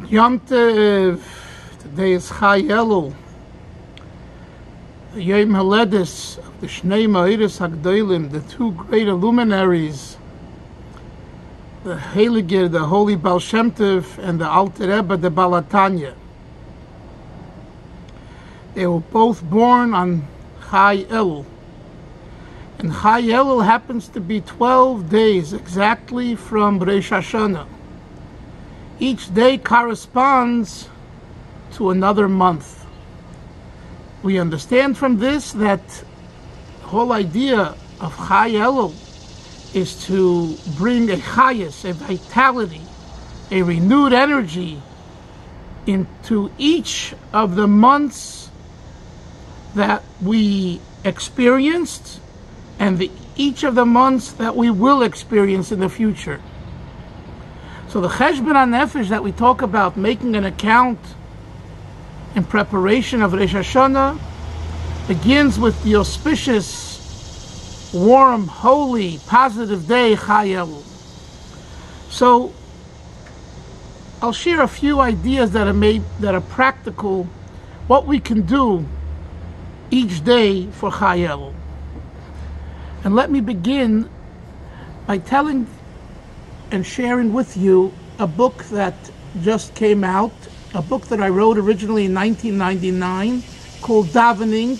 Yom Tov. Today is Chai Elul, the Yom Haledis of the Shnei Ma'iris Hagdolim, the two great luminaries, the Heilige, the Holy Baal Shem Tov, and the Alter Rebbe, the Baal HaTanya. They were both born on Chai Elul. And Chai Elul happens to be 12 days exactly from Rosh Hashanah. Each day corresponds to another month. We understand from this that the whole idea of Chai Elul is to bring a chayas, a vitality, a renewed energy into each of the months that we experienced and each of the months that we will experience in the future. So the Cheshbon HaNefesh that we talk about, making an account in preparation of Rosh Hashanah, begins with the auspicious, warm, holy, positive day, Chai Elul. So I'll share a few ideas that are practical, what we can do each day for Chai Elul. And let me begin by telling and sharing with you a book that just came out, a book that I wrote originally in 1999 called Davening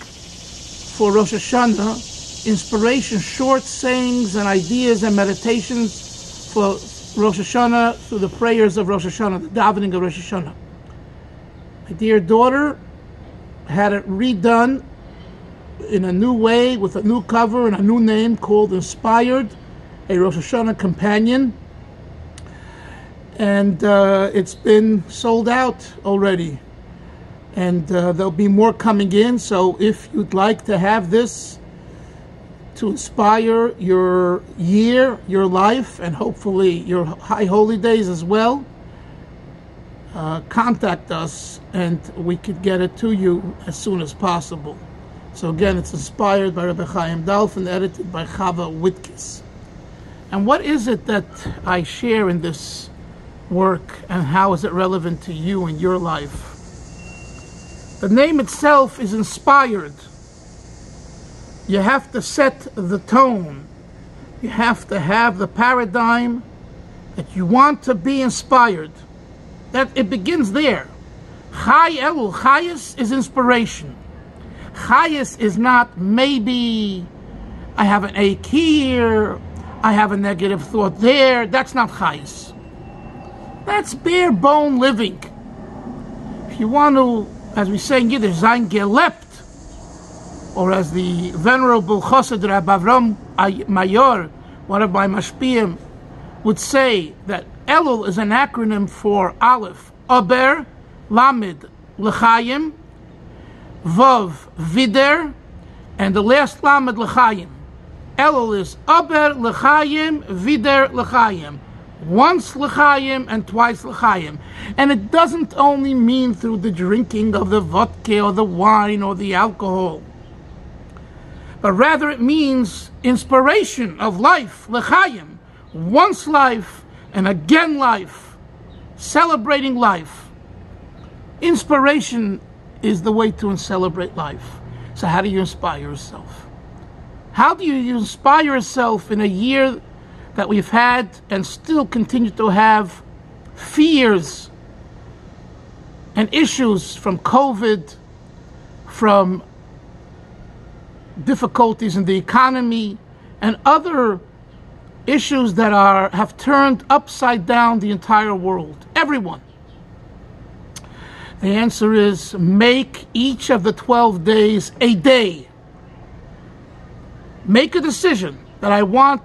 for Rosh Hashanah, inspiration, short sayings and ideas and meditations for Rosh Hashanah through the prayers of Rosh Hashanah, the davening of Rosh Hashanah. My dear daughter had it redone in a new way with a new cover and a new name called Inspired, a Rosh Hashanah Companion. And it's been sold out already, and there'll be more coming in. So if you'd like to have this to inspire your year, your life, and hopefully your high holy days as well, contact us and we could get it to you as soon as possible. So again, it's inspired by Rabbi Chaim Dalf and edited by Chava Witkes. And what is it that I share in this work, and how is it relevant to you in your life? The name itself is inspired. You have to set the tone. You have to have the paradigm that you want to be inspired. That it begins there. Chai Elul, Chayas is inspiration. Chayas is not maybe I have an ache here, I have a negative thought there. That's not Chayas. That's bare bone living. If you want to, as we say in Yiddish, sein gelebt, or as the venerable Chassid Rabbi Avram Mayor, one of my mashpiyim, would say that Elul is an acronym for Aleph, Aber, Lamed, L'chaim, Vav, Vider, and the last Lamed, L'chaim. Elul is Aber, L'chaim, Vider, L'chaim. Once l'chaim and twice l'chaim. And it doesn't only mean through the drinking of the vodka or the wine or the alcohol, but rather it means inspiration of life, l'chaim, once life and again life, celebrating life. Inspiration is the way to celebrate life. So how do you inspire yourself? How do you inspire yourself in a year that we've had and still continue to have fears and issues from COVID, from difficulties in the economy, and other issues that have turned upside down the entire world? Everyone. The answer is make each of the 12 days a day. Make a decision that I want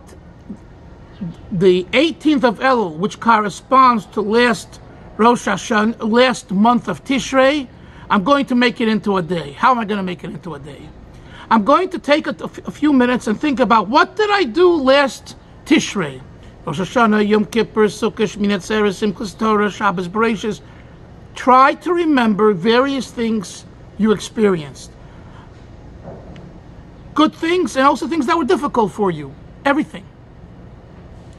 the 18th of Elul, which corresponds to last Rosh Hashanah, last month of Tishrei, I'm going to make it into a day. How am I going to make it into a day? I'm going to take a few minutes and think about, what did I do last Tishrei? Rosh Hashanah, Yom Kippur, Sukkot, Shmini Atzeres, Simchas Torah, Shabbos Bereishis. Try to remember various things you experienced. Good things and also things that were difficult for you. Everything.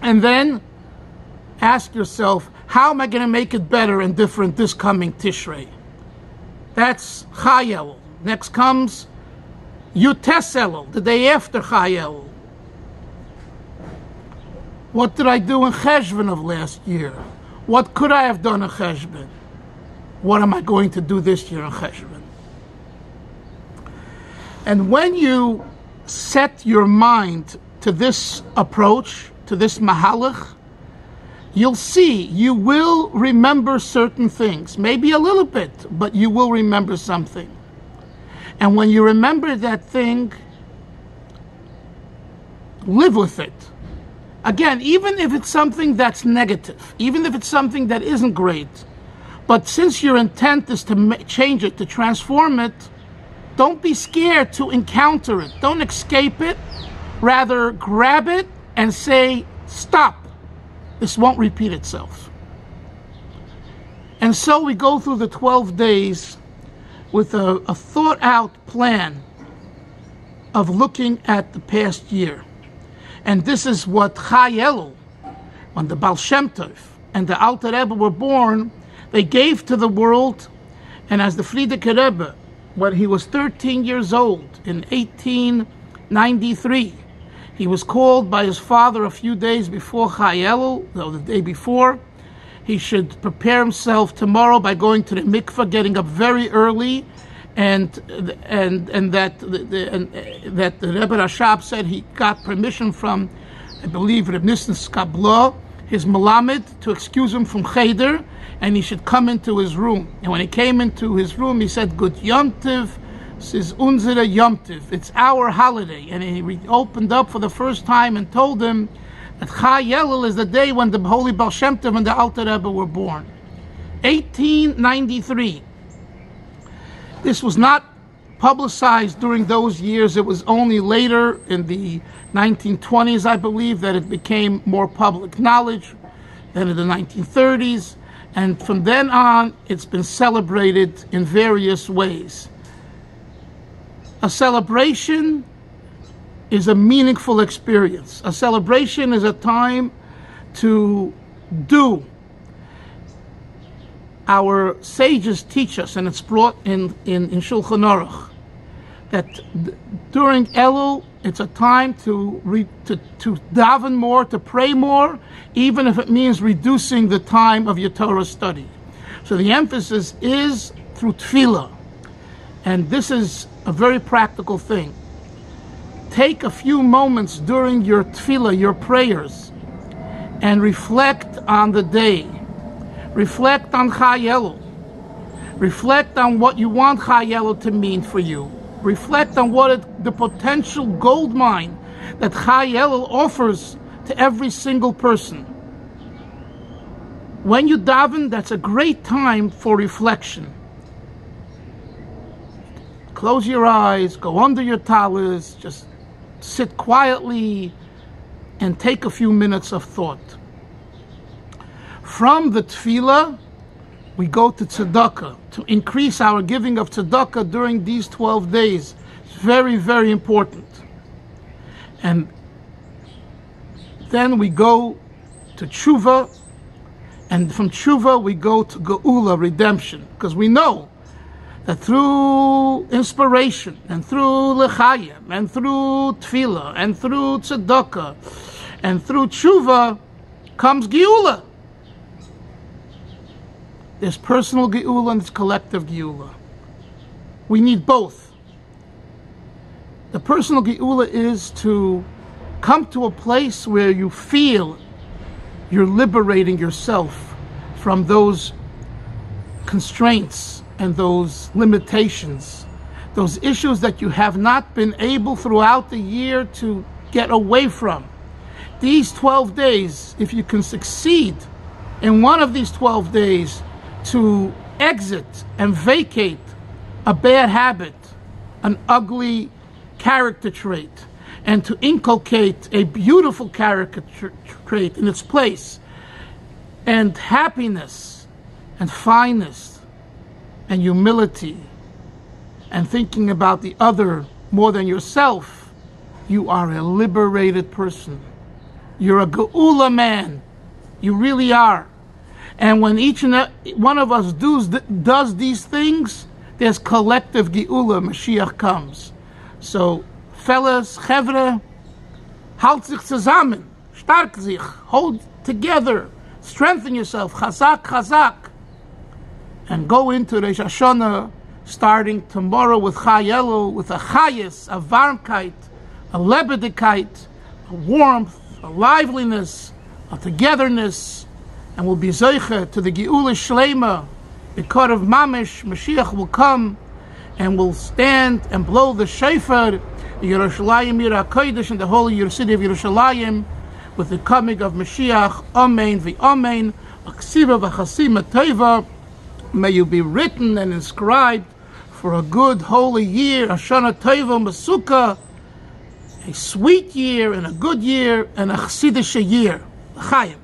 And then ask yourself, How am I going to make it better and different this coming Tishrei? That's Chai Elul. Next comes Yutes Elul, the day after Chai Elul. What did I do in Cheshvan of last year? What could I have done in Cheshvan? What am I going to do this year in Cheshvan? And when you set your mind to this approach, to this mahalach, you'll see, you will remember certain things. Maybe a little bit, but you will remember something. And when you remember that thing, live with it. Again, even if it's something that's negative, even if it's something that isn't great, but since your intent is to change it, to transform it, don't be scared to encounter it. Don't escape it. Rather, grab it and say, stop. This won't repeat itself. And so we go through the 12 days with a thought-out plan of looking at the past year. And this is what Chai Elul, when the Baal Shem Tov and the Alter Rebbe were born, they gave to the world. And as the Frierdiker Rebbe, when he was 13 years old in 1893, he was called by his father a few days before Chai Elul, though the day before. He should prepare himself tomorrow by going to the mikveh, getting up very early, and that the Rebbe Rashab said he got permission from, I believe, Reb Nissen Skablo, his Melamed, to excuse him from Cheder, and he should come into his room. And when he came into his room, he said, "Good Yom Tov, this is unsere Yom Tov. It's our holiday." And he opened up for the first time and told him that Chai Elul is the day when the Holy Baal Shem Tov and the Alter Rebbe were born. 1893. This was not publicized during those years. It was only later in the 1920s, I believe, that it became more public knowledge, then in the 1930s. And from then on, it's been celebrated in various ways. A celebration is a meaningful experience. A celebration is a time to do. Our sages teach us, and it's brought in Shulchan Aruch, that during Elul, it's a time to daven more, to pray more, even if it means reducing the time of your Torah study. So the emphasis is through tefillah. And this is a very practical thing. Take a few moments during your tefillah, your prayers, and reflect on the day. Reflect on Chai Elul. Reflect on what you want Chai Elul to mean for you. Reflect on the potential gold mine that Chai Elul offers to every single person. When you daven, that's a great time for reflection. Close your eyes, go under your talis, just sit quietly and take a few minutes of thought. From the tefillah, we go to tzedakah, to increase our giving of tzedakah during these 12 days. It's very, very important. And then we go to tshuva, and from tshuva we go to geula, redemption, because we know that through inspiration, and through lechayim, and through tefillah, and through tzedakah, and through tshuva comes geula. There's personal geula and there's collective geula. We need both. The personal geula is to come to a place where you feel you're liberating yourself from those constraints and those limitations, those issues that you have not been able throughout the year to get away from. These 12 days, if you can succeed in one of these 12 days to exit and vacate a bad habit, an ugly character trait, and to inculcate a beautiful character trait in its place, and happiness and fineness and humility and thinking about the other more than yourself, you are a liberated person. You're a geula man. You really are. And when each and one of us does these things, there's collective Geula. Mashiach comes. So, fellas, Chevre, halt sich zusammen, stark sich, hold together, strengthen yourself, chazak, chazak, and go into Rosh Hashanah starting tomorrow with Chai Elul, with a chayes, a varmkeit, a lebedigkeit, a warmth, a liveliness, a togetherness, and we'll be zoiche to the Geula Shlema, because of Mamish. Mashiach will come and will stand and blow the shofar, Yerushalayim Yira Kodesh, in the holy city of Yerushalayim, with the coming of Mashiach. Amen v'amen. Aksiva v'chasima teva. May you be written and inscribed for a good holy year, Hashana Tova Masuka, a sweet year and a good year and a chassidische year. L'chaim.